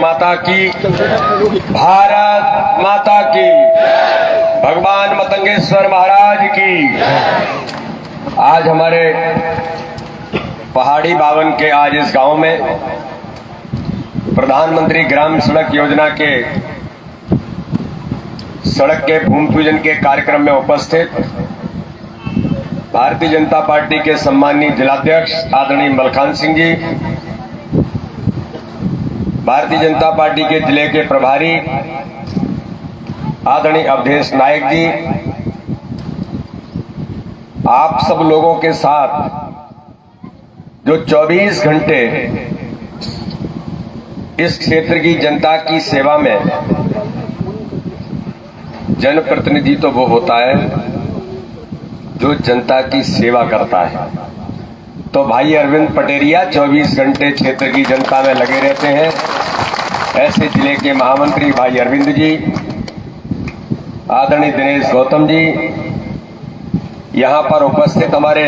माता की, भारत माता की, भगवान मतंगेश्वर महाराज की। आज हमारे पहाड़ी बावन के आज इस गांव में प्रधानमंत्री ग्राम सड़क योजना के सड़क के भूमि पूजन के कार्यक्रम में उपस्थित भारतीय जनता पार्टी के सम्मानीय जिलाध्यक्ष आदरणीय मलखान सिंह जी, भारतीय जनता पार्टी के जिले के प्रभारी आदरणीय अवधेश नायक जी, आप सब लोगों के साथ जो 24 घंटे इस क्षेत्र की जनता की सेवा में, जनप्रतिनिधि तो वो होता है जो जनता की सेवा करता है। तो भाई अरविंद पटेरिया 24 घंटे क्षेत्र की जनता में लगे रहते हैं। ऐसे जिले के महामंत्री भाई अरविंद जी, आदरणीय दिनेश गौतम जी, यहां पर उपस्थित हमारे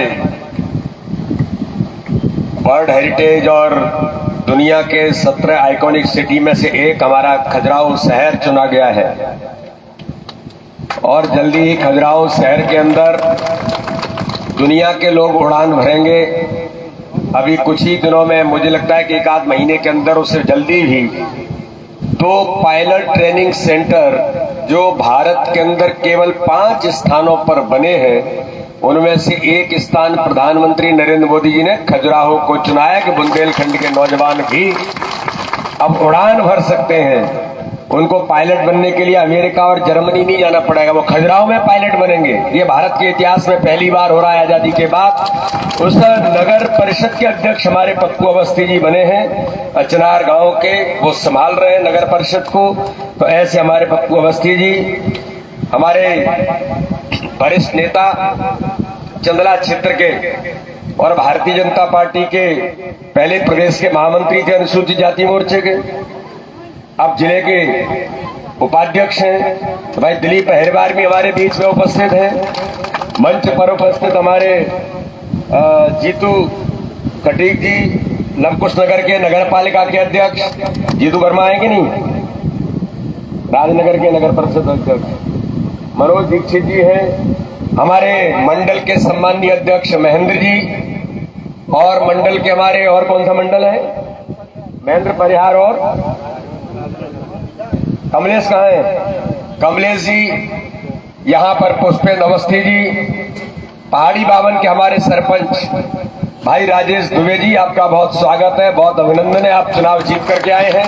वर्ल्ड हेरिटेज और दुनिया के 17 आइकॉनिक सिटी में से एक हमारा खजुराहो शहर चुना गया है और जल्दी ही खजुराहो शहर के अंदर दुनिया के लोग उड़ान भरेंगे। अभी कुछ ही दिनों में, मुझे लगता है कि एक आध महीने के अंदर, उससे जल्दी ही 2 पायलट ट्रेनिंग सेंटर जो भारत के अंदर केवल 5 स्थानों पर बने हैं, उनमें से एक स्थान प्रधानमंत्री नरेंद्र मोदी जी ने खजुराहो को चुना है कि बुंदेलखंड के नौजवान भी अब उड़ान भर सकते हैं। उनको पायलट बनने के लिए अमेरिका और जर्मनी नहीं जाना पड़ेगा, वो खजुराहो में पायलट बनेंगे। ये भारत के इतिहास में पहली बार हो रहा है आजादी के बाद। उस नगर परिषद के अध्यक्ष हमारे पप्पू अवस्थी जी बने हैं, अचनार गांव के, वो संभाल रहे हैं नगर परिषद को। तो ऐसे हमारे पप्पू अवस्थी जी, हमारे वरिष्ठ नेता चंदला क्षेत्र के और भारतीय जनता पार्टी के पहले प्रदेश के महामंत्री थे अनुसूचित जाति मोर्चे के, अब जिले के उपाध्यक्ष हैं। तो भाई दिलीप अहिरवार भी हमारे बीच में उपस्थित हैं। मंच पर उपस्थित हमारे जीतू कटीक जी, लवकुश नगर के नगर पालिका के अध्यक्ष जीतू वर्मा है कि नहीं, राजनगर के नगर परिषद अध्यक्ष मनोज दीक्षित जी हैं, हमारे मंडल के सम्मानीय अध्यक्ष महेंद्र जी, और मंडल के हमारे, और कौन सा मंडल है, महेंद्र परिहार, और कमलेश कहाँ है, कमलेश जी यहाँ पर, पुष्पेंद्र अवस्थी जी, पहाड़ी बावन के हमारे सरपंच भाई राजेश दुबे जी, आपका बहुत स्वागत है, बहुत अभिनंदन है, आप चुनाव जीत करके आए हैं।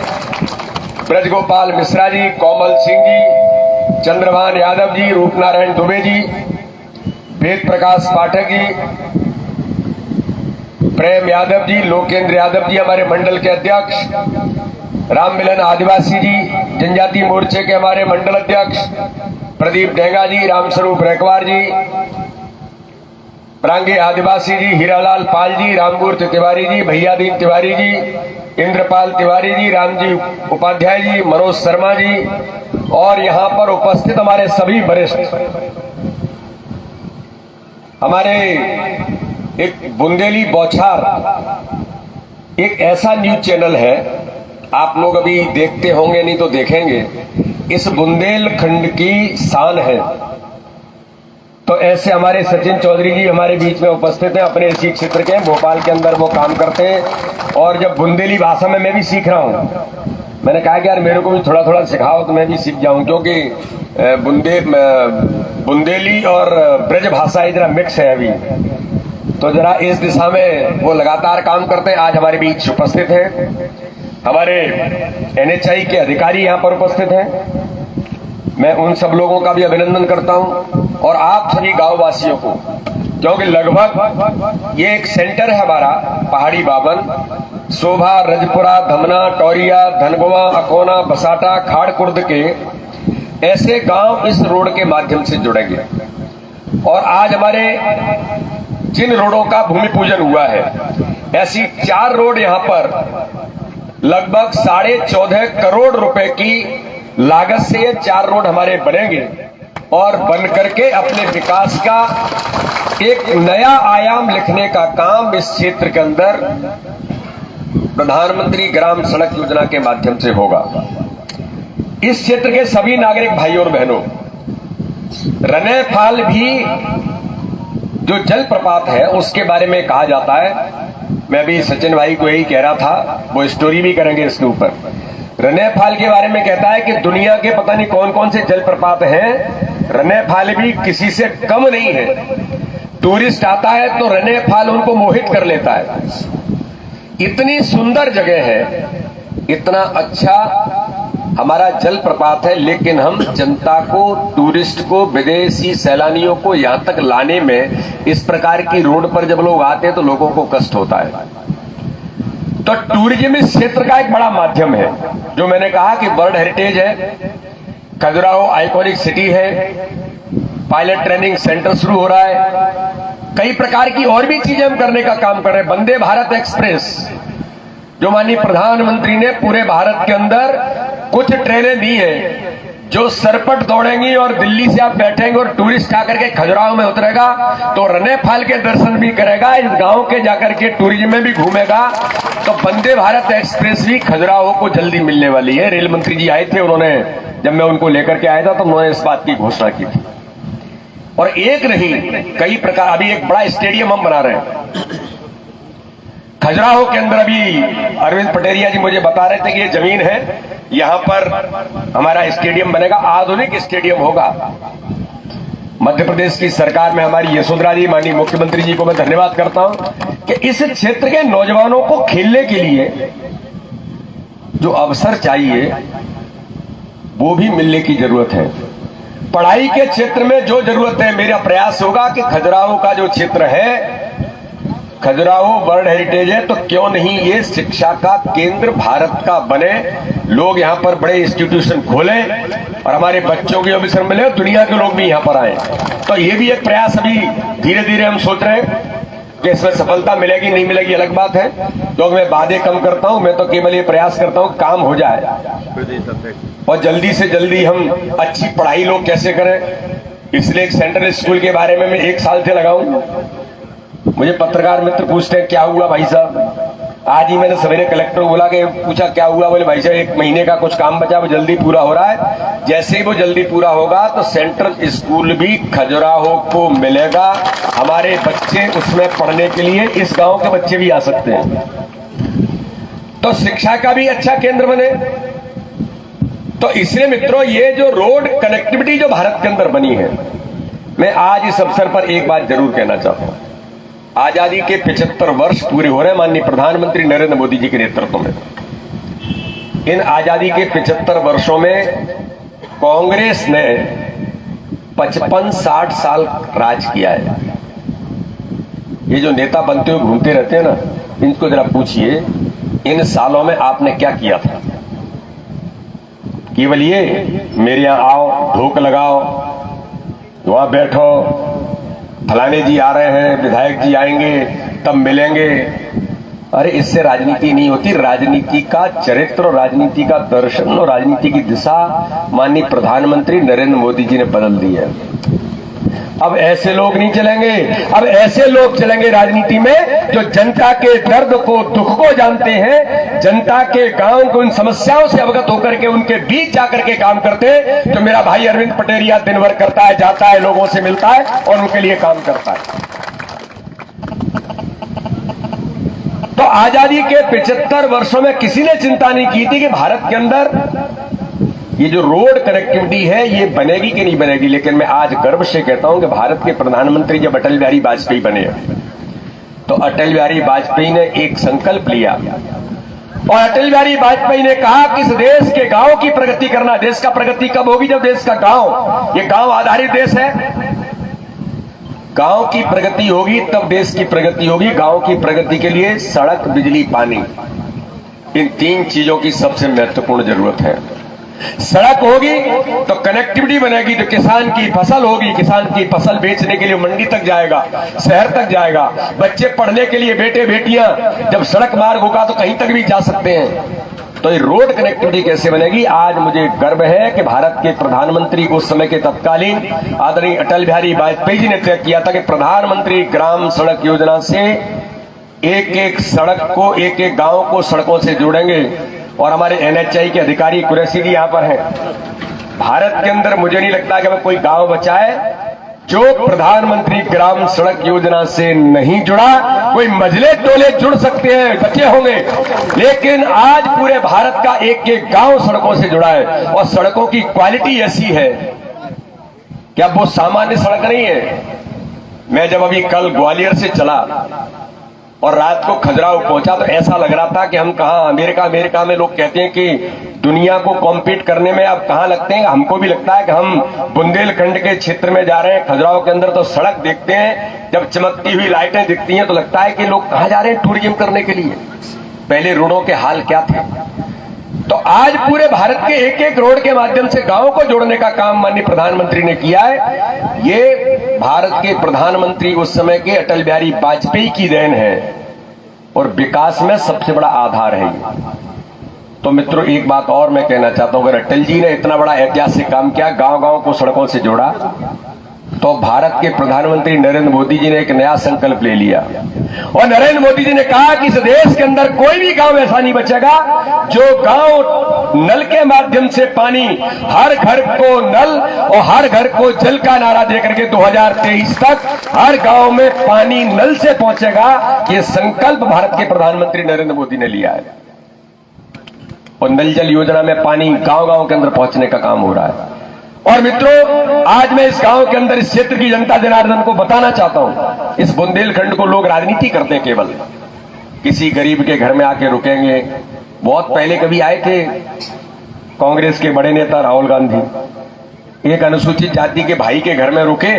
ब्रजगोपाल मिश्रा जी, कोमल सिंह जी, चंद्रभान यादव जी, रूपनारायण दुबे जी, वेद प्रकाश पाठक जी, प्रेम यादव जी, लोकेंद्र यादव जी हमारे मंडल के अध्यक्ष, राम मिलन आदिवासी जी जनजाति मोर्चे के हमारे मंडल अध्यक्ष, प्रदीप डेंगा जी, रामस्वरूप रेकवार जी, प्रांगे आदिवासी जी, हीरालाल पाल जी, राममूर्ति तिवारी जी, भैयादीन तिवारी जी, इंद्रपाल तिवारी जी, रामजी उपाध्याय जी, मनोज शर्मा जी, और यहाँ पर उपस्थित हमारे सभी वरिष्ठ, हमारे एक बुंदेली बौछार एक ऐसा न्यूज चैनल है, आप लोग अभी देखते होंगे, नहीं तो देखेंगे, इस बुंदेलखंड की शान है। तो ऐसे हमारे सचिन चौधरी जी हमारे बीच में उपस्थित हैं, अपने इसी क्षेत्र के, भोपाल के अंदर वो काम करते हैं। और जब बुंदेली भाषा में मैं भी सीख रहा हूँ, मैंने कहा कि यार मेरे को भी थोड़ा थोड़ा सिखाओ तो मैं भी सीख जाऊं, क्योंकि बुंदेली और ब्रज भाषा जरा मिक्स है अभी, तो जरा इस दिशा में वो लगातार काम करते हैं। आज हमारे बीच उपस्थित हैं हमारे NHI के अधिकारी, यहाँ पर उपस्थित हैं। मैं उन सब लोगों का भी अभिनंदन करता हूं, और आप सभी गांव वासियों को, क्योंकि लगभग ये एक सेंटर है हमारा पहाड़ी बावन, शोभा, रजपुरा, धमना, टोरिया, धनगुआ, अकोना, बसाटा, खाड़कुर्द के ऐसे गांव इस रोड के माध्यम से जुड़ेंगे। और आज हमारे जिन रोडों का भूमि पूजन हुआ है, ऐसी 4 रोड यहाँ पर लगभग 14.5 करोड़ रुपए की लागत से ये 4 रोड हमारे बनेंगे, और बन करके अपने विकास का एक नया आयाम लिखने का काम इस क्षेत्र के अंदर प्रधानमंत्री ग्राम सड़क योजना के माध्यम से होगा। इस क्षेत्र के सभी नागरिक भाइयों और बहनों, रनेफाल भी जो जलप्रपात है उसके बारे में कहा जाता है, मैं भी सचिन भाई को यही कह रहा था, वो स्टोरी भी करेंगे इसके ऊपर। रनेफाल के बारे में कहता है कि दुनिया के पता नहीं कौन कौन से जलप्रपात हैं, रनेफाल भी किसी से कम नहीं है। टूरिस्ट आता है तो रनेफाल उनको मोहित कर लेता है। इतनी सुंदर जगह है, इतना अच्छा हमारा जलप्रपात है, लेकिन हम जनता को, टूरिस्ट को, विदेशी सैलानियों को यहां तक लाने में इस प्रकार की रोड पर जब लोग आते हैं तो लोगों को कष्ट होता है। तो टूरिज्म इस क्षेत्र का एक बड़ा माध्यम है। जो मैंने कहा कि वर्ल्ड हेरिटेज है, खजुराहो आइकॉनिक सिटी है, पायलट ट्रेनिंग सेंटर शुरू हो रहा है, कई प्रकार की और भी चीजें हम करने का काम कर रहे हैं। वंदे भारत एक्सप्रेस जो माननीय प्रधानमंत्री ने पूरे भारत के अंदर कुछ ट्रेनें दी हैं जो सरपट दौड़ेंगी और दिल्ली से आप बैठेंगे और टूरिस्ट आकर के खजुराहो में उतरेगा तो रनेफाल के दर्शन भी करेगा, इस गांव के जाकर के टूरिज्म में भी घूमेगा। तो वंदे भारत एक्सप्रेस भी खजुराहो को जल्दी मिलने वाली है। रेल मंत्री जी आए थे, उन्होंने, जब मैं उनको लेकर के आया था तो उन्होंने इस बात की घोषणा की थी। और एक नहीं, कई प्रकार, अभी एक बड़ा स्टेडियम हम बना रहे हैं खजुराहो के अंदर। अभी अरविंद पटेरिया जी मुझे बता रहे थे कि ये जमीन है, यहां पर हमारा स्टेडियम बनेगा, आधुनिक स्टेडियम होगा। मध्य प्रदेश की सरकार में हमारी यशोधरा जी, माननीय मुख्यमंत्री जी को मैं धन्यवाद करता हूं कि इस क्षेत्र के नौजवानों को खेलने के लिए जो अवसर चाहिए वो भी मिलने की जरूरत है। पढ़ाई के क्षेत्र में जो जरूरत है, मेरा प्रयास होगा कि खजुराहो का जो क्षेत्र है, खजुराहो वर्ल्ड हेरिटेज है, तो क्यों नहीं ये शिक्षा का केंद्र भारत का बने, लोग यहां पर बड़े इंस्टीट्यूशन खोलें और हमारे बच्चों के अवसर मिले और दुनिया के लोग भी यहां पर आए। तो ये भी एक प्रयास अभी धीरे धीरे हम सोच रहे हैं कि इसमें सफलता मिलेगी नहीं मिलेगी अलग बात है। तो मैं वादे कम करता हूं, मैं तो केवल ये प्रयास करता हूं काम हो जाए और जल्दी से जल्दी हम अच्छी पढ़ाई लोग कैसे करें। इसलिए एक सेंट्रल स्कूल के बारे में मैं 1 साल से लगाऊं। मुझे पत्रकार मित्र पूछते हैं क्या हुआ भाई साहब, आज ही मैंने सवेरे कलेक्टर को बोला कि पूछा क्या हुआ, बोले भाई साहब 1 महीने का कुछ काम बचा, वो जल्दी पूरा हो रहा है। जैसे ही वो जल्दी पूरा होगा तो सेंट्रल स्कूल भी खजुराहो को मिलेगा, हमारे बच्चे उसमें पढ़ने के लिए, इस गांव के बच्चे भी आ सकते हैं। तो शिक्षा का भी अच्छा केंद्र बने। तो इसलिए मित्रों, ये जो रोड कनेक्टिविटी जो भारत के अंदर बनी है, मैं आज इस अवसर पर एक बात जरूर कहना चाहता हूं। आजादी के 75 वर्ष पूरे हो रहे हैं माननीय प्रधानमंत्री नरेंद्र मोदी जी के नेतृत्व में। इन आजादी के 75 वर्षों में कांग्रेस ने 55-60 साल राज किया है। ये जो नेता बनते हुए घूमते रहते हैं ना, इनको जरा पूछिए इन सालों में आपने क्या किया था। केवल ये मेरे यहां आओ, धूप लगाओ, वहां बैठो, फलाने जी आ रहे हैं, विधायक जी आएंगे तब मिलेंगे। अरे इससे राजनीति नहीं होती। राजनीति का चरित्र, राजनीति का दर्शन और राजनीति की दिशा माननीय प्रधानमंत्री नरेंद्र मोदी जी ने बदल दी है। अब ऐसे लोग नहीं चलेंगे, अब ऐसे लोग चलेंगे राजनीति में जो जनता के दर्द को, दुख को जानते हैं, जनता के गांव को, उन समस्याओं से अवगत होकर के उनके बीच जाकर के काम करते हैं। तो मेरा भाई अरविंद पटेरिया दिन भर करता है, जाता है, लोगों से मिलता है और उनके लिए काम करता है। तो आजादी के 75 वर्षों में किसी ने चिंता नहीं की थी कि भारत के अंदर ये जो रोड कनेक्टिविटी है ये बनेगी कि नहीं बनेगी। लेकिन मैं आज गर्व से कहता हूं कि भारत के प्रधानमंत्री जब अटल बिहारी वाजपेयी बने तो अटल बिहारी वाजपेयी ने एक संकल्प लिया और अटल बिहारी वाजपेयी ने कहा कि इस देश के गांव की प्रगति करना। देश का प्रगति कब होगी? जब देश का गांव, ये गांव आधारित देश है, गांव की प्रगति होगी तब देश की प्रगति होगी। गांव की प्रगति के लिए सड़क, बिजली, पानी, इन 3 चीजों की सबसे महत्वपूर्ण जरूरत है। सड़क होगी तो कनेक्टिविटी बनेगी, तो किसान की फसल होगी, किसान की फसल बेचने के लिए मंडी तक जाएगा, शहर तक जाएगा। बच्चे पढ़ने के लिए, बेटे बेटियां, जब सड़क मार्ग होगा तो कहीं तक भी जा सकते हैं। तो ये रोड कनेक्टिविटी कैसे बनेगी? आज मुझे गर्व है कि भारत के प्रधानमंत्री उस समय के तत्कालीन आदरणीय अटल बिहारी वाजपेयी जी ने तय किया था कि प्रधानमंत्री ग्राम सड़क योजना से एक एक सड़क को, एक एक गांव को सड़कों से जोड़ेंगे। और हमारे NHAI के अधिकारी कुरैशी जी यहां पर हैं। भारत के अंदर मुझे नहीं लगता कि हमें कोई गांव बचा है जो प्रधानमंत्री ग्राम सड़क योजना से नहीं जुड़ा। कोई मजले टोले जुड़ सकते हैं, बचे होंगे, लेकिन आज पूरे भारत का एक एक गांव सड़कों से जुड़ा है। और सड़कों की क्वालिटी ऐसी है कि अब वो सामान्य सड़क नहीं है। मैं जब अभी कल ग्वालियर से चला और रात को खजुराहो पहुंचा तो ऐसा लग रहा था कि हम कहां अमेरिका में लोग कहते हैं कि दुनिया को कॉम्पीट करने में अब कहां लगते हैं। हमको भी लगता है कि हम बुंदेलखंड के क्षेत्र में जा रहे हैं। खजुराहो के अंदर तो सड़क देखते हैं, जब चमकती हुई लाइटें दिखती हैं तो लगता है कि लोग कहां जा रहे हैं टूरिज्म करने के लिए। पहले रोडों के हाल क्या थे। तो आज पूरे भारत के एक एक रोड के माध्यम से गांवों को जोड़ने का काम माननीय प्रधानमंत्री ने किया है। ये भारत के प्रधानमंत्री उस समय के अटल बिहारी वाजपेयी की देन है और विकास में सबसे बड़ा आधार है ये। तो मित्रों, एक बात और मैं कहना चाहता हूं, अगर अटल जी ने इतना बड़ा ऐतिहासिक काम किया, गांव गांव को सड़कों से जोड़ा, तो भारत के प्रधानमंत्री नरेंद्र मोदी जी ने एक नया संकल्प ले लिया। और नरेंद्र मोदी जी ने कहा कि इस देश के अंदर कोई भी गांव ऐसा नहीं बचेगा जो गांव नल के माध्यम से पानी, हर घर को नल और हर घर को जल का नारा देकर के 2023 तक हर गांव में पानी नल से पहुंचेगा। ये संकल्प भारत के प्रधानमंत्री नरेंद्र मोदी ने लिया है। और नल जल योजना में पानी गांव गांव के अंदर पहुंचने का काम हो रहा है। और मित्रों, आज मैं इस गांव के अंदर, इस क्षेत्र की जनता जनार्दन को बताना चाहता हूं, इस बुंदेलखंड को लोग राजनीति करते हैं, केवल किसी गरीब के घर में आके रुकेंगे। बहुत पहले कभी आए थे कांग्रेस के बड़े नेता राहुल गांधी, एक अनुसूचित जाति के भाई के घर में रुके।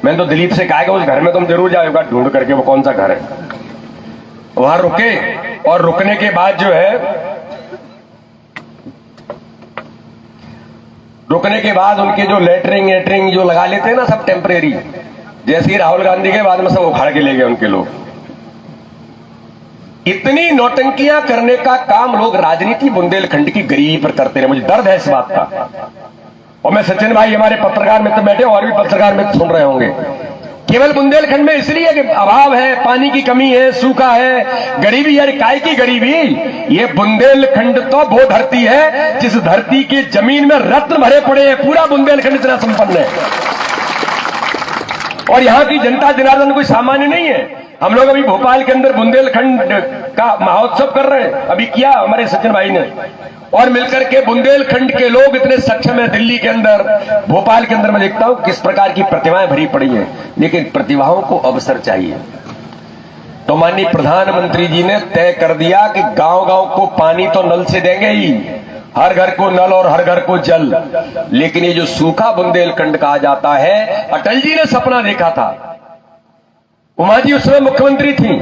मैंने तो दिलीप से कहा कि उस घर में तुम जरूर जाओगा ढूंढ करके, वो कौन सा घर है। वहां रुके और रुकने के बाद जो है, रुकने के बाद उनके जो लेटरिंग जो लगा लेते हैं ना सब टेम्परेरी, जैसे ही राहुल गांधी के बाद में सब उखाड़ के ले गए उनके लोग। इतनी नौटंकियां करने का काम लोग राजनीति बुंदेलखंड की गरीबी पर करते रहे। मुझे दर्द है इस बात का। और मैं सचिन भाई, हमारे पत्रकार मित्र बैठे और भी पत्रकार मित्र सुन रहे होंगे, केवल बुंदेलखंड में इसलिए कि अभाव है, पानी की कमी है, सूखा है, गरीबी है। काय की गरीबी? ये बुंदेलखंड तो वो धरती है जिस धरती की जमीन में रत्न भरे पड़े हैं। पूरा बुंदेलखंड इतना संपन्न है। और यहाँ की जनता जनार्दन कोई सामान्य नहीं है। हम लोग अभी भोपाल के अंदर बुंदेलखंड का महोत्सव कर रहे हैं, अभी किया हमारे सचिन भाई ने, और मिलकर के बुंदेलखंड के लोग इतने सक्षम है। दिल्ली के अंदर, भोपाल के अंदर मैं देखता हूं किस प्रकार की प्रतिभाएं भरी पड़ी है, लेकिन प्रतिभाओं को अवसर चाहिए। तो माननीय प्रधानमंत्री जी ने तय कर दिया कि गांव गांव को पानी तो नल से देंगे ही, हर घर को नल और हर घर को जल। लेकिन ये जो सूखा बुंदेलखंड कहा जाता है, अटल जी ने सपना देखा था। उमा जी उस समय मुख्यमंत्री थी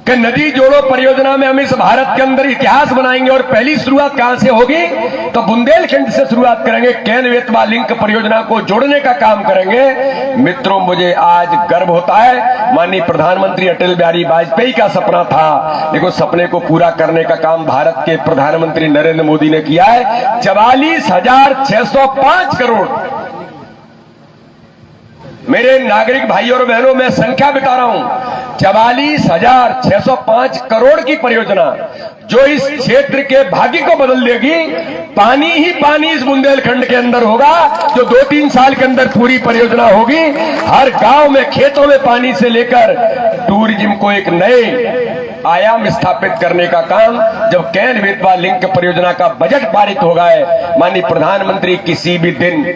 कि नदी जोड़ो परियोजना में हम इस भारत के अंदर इतिहास बनाएंगे। और पहली शुरुआत कहां से होगी? तो बुंदेलखंड से शुरुआत करेंगे। केन बेतवा लिंक परियोजना को जोड़ने का काम करेंगे। मित्रों, मुझे आज गर्व होता है, माननीय प्रधानमंत्री अटल बिहारी वाजपेयी का सपना था, लेकिन सपने को पूरा करने का काम भारत के प्रधानमंत्री नरेंद्र मोदी ने किया है। 44,605 करोड़। मेरे नागरिक भाइयों और बहनों, मैं संख्या बता रहा हूं, 44,605 करोड़ की परियोजना जो इस क्षेत्र के भाग्य को बदल देगी। पानी ही पानी इस बुंदेलखंड के अंदर होगा, जो 2-3 साल के अंदर पूरी परियोजना होगी। हर गांव में, खेतों में पानी से लेकर टूरिज्म को एक नए आयाम स्थापित करने का काम, जब केन बेतवा लिंक परियोजना का बजट पारित होगा है, माननीय प्रधानमंत्री किसी भी दिन,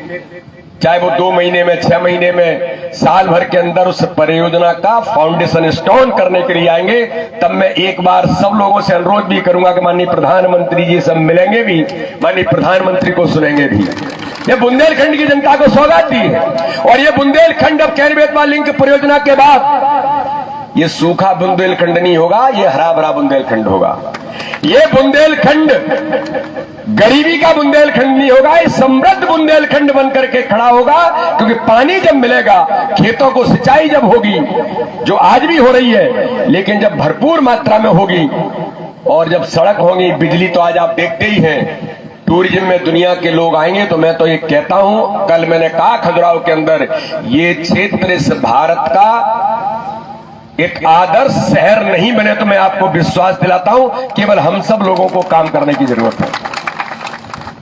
चाहे वो 2 महीने में, 6 महीने में, साल भर के अंदर उस परियोजना का फाउंडेशन स्टोन करने के लिए आएंगे। तब मैं एक बार सब लोगों से अनुरोध भी करूंगा कि माननीय प्रधानमंत्री जी सब मिलेंगे भी, माननीय प्रधानमंत्री को सुनेंगे भी। ये बुंदेलखंड की जनता को सौगात दी है। और ये बुंदेलखंड अब केन बेतवा लिंक परियोजना के बाद ये सूखा बुंदेलखंड नहीं होगा, ये हरा भरा बुंदेलखंड होगा। ये बुंदेलखंड गरीबी का बुंदेलखंड नहीं होगा, ये समृद्ध बुंदेलखंड बनकर के खड़ा होगा। क्योंकि पानी जब मिलेगा, खेतों को सिंचाई जब होगी, जो आज भी हो रही है, लेकिन जब भरपूर मात्रा में होगी, और जब सड़क होगी, बिजली तो आज आप देखते ही हैं, टूरिज्म में दुनिया के लोग आएंगे। तो मैं तो ये कहता हूं, कल मैंने कहा खजुराहो के अंदर, ये क्षेत्र इस भारत का एक आदर्श शहर नहीं बने तो मैं आपको विश्वास दिलाता हूं केवल हम सब लोगों को काम करने की जरूरत है।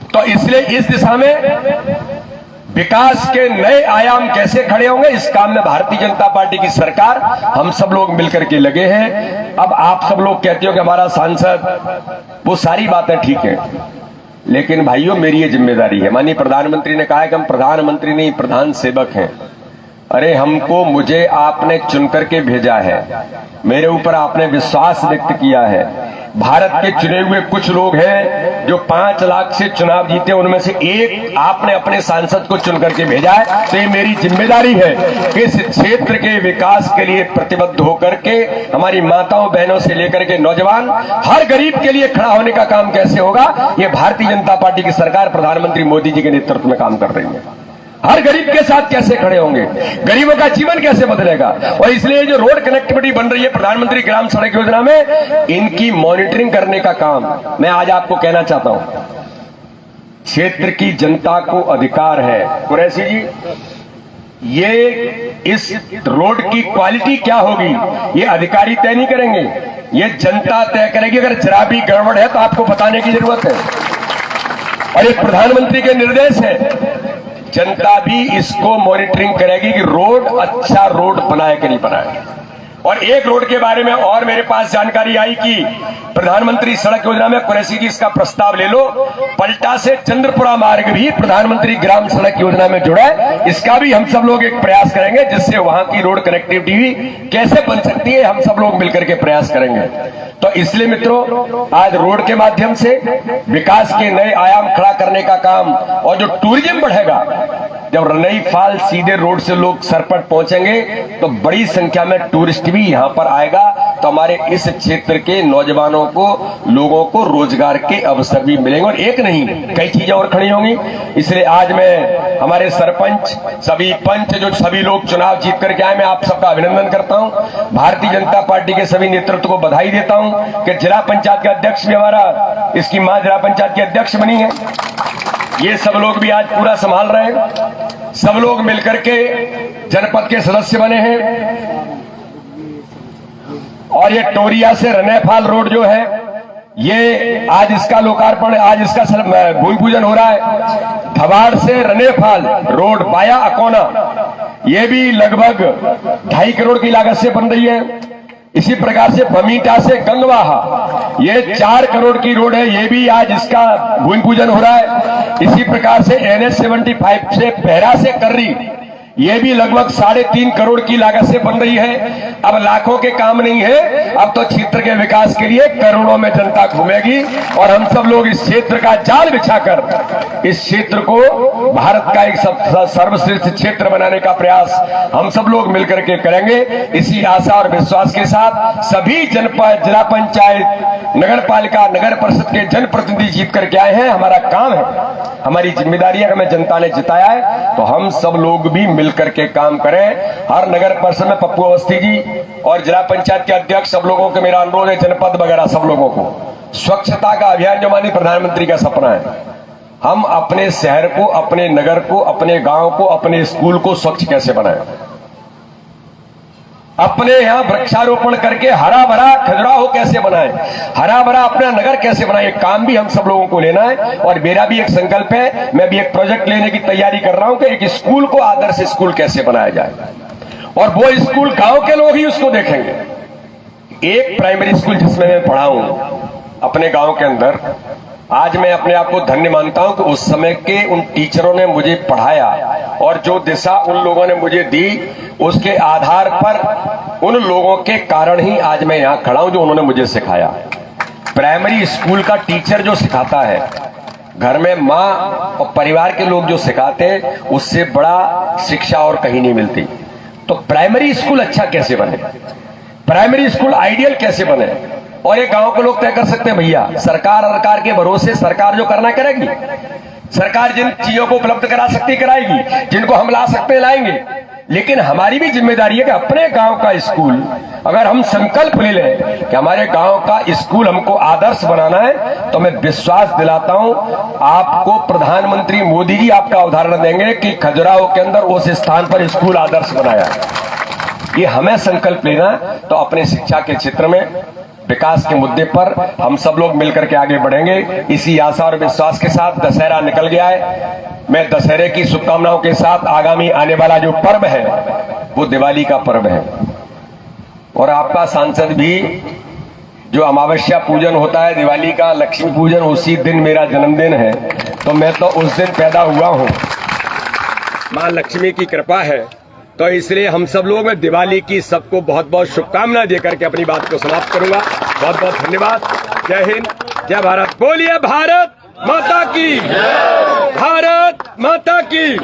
तो इसलिए इस दिशा में विकास के नए आयाम कैसे खड़े होंगे, इस काम में भारतीय जनता पार्टी की सरकार, हम सब लोग मिलकर के लगे हैं। अब आप सब लोग कहते हो कि हमारा सांसद, वो सारी बातें ठीक है, लेकिन भाइयों मेरी ये जिम्मेदारी है। माननीय प्रधानमंत्री ने कहा कि हम प्रधानमंत्री नहीं प्रधान सेवक हैं। अरे हमको, मुझे आपने चुन करके भेजा है, मेरे ऊपर आपने विश्वास व्यक्त किया है। भारत के चुने हुए कुछ लोग हैं जो 5 लाख से चुनाव जीते, उनमें से एक आपने अपने सांसद को चुन करके भेजा है। तो ये मेरी जिम्मेदारी है कि इस क्षेत्र के विकास के लिए प्रतिबद्ध होकर के हमारी माताओं बहनों से लेकर के नौजवान, हर गरीब के लिए खड़ा होने का काम कैसे होगा, ये भारतीय जनता पार्टी की सरकार प्रधानमंत्री मोदी जी के नेतृत्व में काम कर रही है। हर गरीब के साथ कैसे खड़े होंगे, गरीबों का जीवन कैसे बदलेगा। और इसलिए जो रोड कनेक्टिविटी बन रही है प्रधानमंत्री ग्राम सड़क योजना में, इनकी मॉनिटरिंग करने का काम मैं आज आपको कहना चाहता हूं। क्षेत्र की जनता को अधिकार है, कुरैशी जी, ये इस रोड की क्वालिटी क्या होगी ये अधिकारी तय नहीं करेंगे, ये जनता तय करेगी। अगर जरा भी गड़बड़ है तो आपको बताने की जरूरत है, और ये प्रधानमंत्री के निर्देश है। जनता भी इसको मॉनिटरिंग करेगी कि रोड अच्छा रोड बनाए कि नहीं बनाए। और एक रोड के बारे में और मेरे पास जानकारी आई कि प्रधानमंत्री सड़क योजना में, कुरैशी जी इसका प्रस्ताव ले लो, पलटा से चंद्रपुरा मार्ग भी प्रधानमंत्री ग्राम सड़क योजना में जुड़ा है। इसका भी हम सब लोग एक प्रयास करेंगे, जिससे वहां की रोड कनेक्टिविटी भी कैसे बन सकती है, हम सब लोग मिलकर के प्रयास करेंगे। तो इसलिए मित्रों, आज रोड के माध्यम से विकास के नए आयाम खड़ा करने का काम, और जो टूरिज्म बढ़ेगा, जब रनई फाल सीधे रोड से लोग सरपट पहुंचेंगे तो बड़ी संख्या में टूरिस्ट भी यहां पर आएगा, तो हमारे इस क्षेत्र के नौजवानों को, लोगों को रोजगार के अवसर भी मिलेंगे, और एक नहीं कई चीजें और खड़ी होंगी। इसलिए आज मैं हमारे सरपंच, सभी पंच, जो सभी लोग चुनाव जीत करके आए, मैं आप सबका अभिनंदन करता हूं। भारतीय जनता पार्टी के सभी नेतृत्व को बधाई देता हूं कि जिला पंचायत के अध्यक्ष भी हमारा, इसकी मां जिला पंचायत की अध्यक्ष बनी है। ये सब लोग भी आज पूरा संभाल रहे हैं, सब लोग मिलकर के जनपद के सदस्य बने हैं। और ये टोरिया से रनेफाल रोड जो है, ये आज इसका लोकार्पण, आज इसका भूमि पूजन हो रहा है। धवाड़ से रनेफाल रोड पाया अकोना, ये भी लगभग 2.5 करोड़ की लागत से बन रही है। इसी प्रकार से बमीटा से गंगवाहा, ये 4 करोड़ की रोड है, ये भी आज इसका भूमि पूजन हो रहा है। इसी प्रकार से NH-75 से बहरा से कर्री, ये भी लगभग 3.5 करोड़ की लागत से बन रही है। अब लाखों के काम नहीं है, अब तो क्षेत्र के विकास के लिए करोड़ों में जनता घूमेगी, और हम सब लोग इस क्षेत्र का जाल बिछाकर इस क्षेत्र को भारत का एक सर्वश्रेष्ठ क्षेत्र बनाने का प्रयास हम सब लोग मिलकर के करेंगे। इसी आशा और विश्वास के साथ सभी जनपद, जिला पंचायत, नगर पालिका, नगर परिषद के जनप्रतिनिधि जीत करके आए हैं। हमारा काम है, हमारी जिम्मेदारी है, हमें जनता ने जिताया है, तो हम सब लोग भी मिलकर के काम करें। हर नगर परिषद में पप्पू अवस्थी जी और जिला पंचायत के अध्यक्ष, सब लोगों को मेरा अनुरोध है, जनपद वगैरह सब लोगों को, स्वच्छता का अभियान जो माननीय प्रधानमंत्री का सपना है, हम अपने शहर को, अपने नगर को, अपने गांव को, अपने स्कूल को स्वच्छ कैसे बनाएं, अपने यहां वृक्षारोपण करके हरा भरा खजुराहो कैसे बनाएं, हरा भरा अपना नगर कैसे बनाएं, एक काम भी हम सब लोगों को लेना है। और मेरा भी एक संकल्प है, मैं भी एक प्रोजेक्ट लेने की तैयारी कर रहा हूं कि एक स्कूल को आदर्श स्कूल कैसे बनाया जाए, और वो स्कूल गांव के लोग ही उसको देखेंगे। एक प्राइमरी स्कूल जिसमें मैं पढ़ा हूं अपने गांव के अंदर, आज मैं अपने आप को धन्य मानता हूं कि उस समय के उन टीचरों ने मुझे पढ़ाया, और जो दिशा उन लोगों ने मुझे दी, उसके आधार पर उन लोगों के कारण ही आज मैं यहां खड़ा हूं जो उन्होंने मुझे सिखाया। प्राइमरी स्कूल का टीचर जो सिखाता है, घर में माँ और परिवार के लोग जो सिखाते हैं, उससे बड़ा शिक्षा और कहीं नहीं मिलती। तो प्राइमरी स्कूल अच्छा कैसे बने, प्राइमरी स्कूल आइडियल कैसे बने, और ये गांव के लोग तय कर सकते हैं। भैया सरकार के भरोसे सरकार जो करना करेगी, सरकार जिन चीजों को उपलब्ध करा सकती कराएगी, जिनको हम ला सकते हैं लाएंगे, लेकिन हमारी भी जिम्मेदारी है कि अपने गांव का स्कूल, अगर हम संकल्प ले लें कि हमारे गांव का स्कूल हमको आदर्श बनाना है, तो मैं विश्वास दिलाता हूं आपको प्रधानमंत्री मोदी जी आपका उदाहरण देंगे कि खजुराहो के अंदर उस स्थान पर स्कूल आदर्श बनाया है। ये हमें संकल्प लेना, तो अपने शिक्षा के क्षेत्र में विकास के मुद्दे पर हम सब लोग मिलकर के आगे बढ़ेंगे। इसी आशा और विश्वास के साथ दशहरा निकल गया है। मैं दशहरे की शुभकामनाओं के साथ आगामी आने वाला जो पर्व है वो दिवाली का पर्व है। और आपका सांसद भी जो अमावस्या पूजन होता है दिवाली का, लक्ष्मी पूजन, उसी दिन मेरा जन्मदिन है, तो मैं तो उस दिन पैदा हुआ हूं। मां लक्ष्मी की कृपा है, तो इसलिए हम सब लोग मैं दिवाली की सबको बहुत बहुत शुभकामनाएं देकर के अपनी बात को समाप्त करूंगा। बहुत बहुत धन्यवाद। जय हिंद, जय भारत। बोलिए भारत माता की, भारत माता की।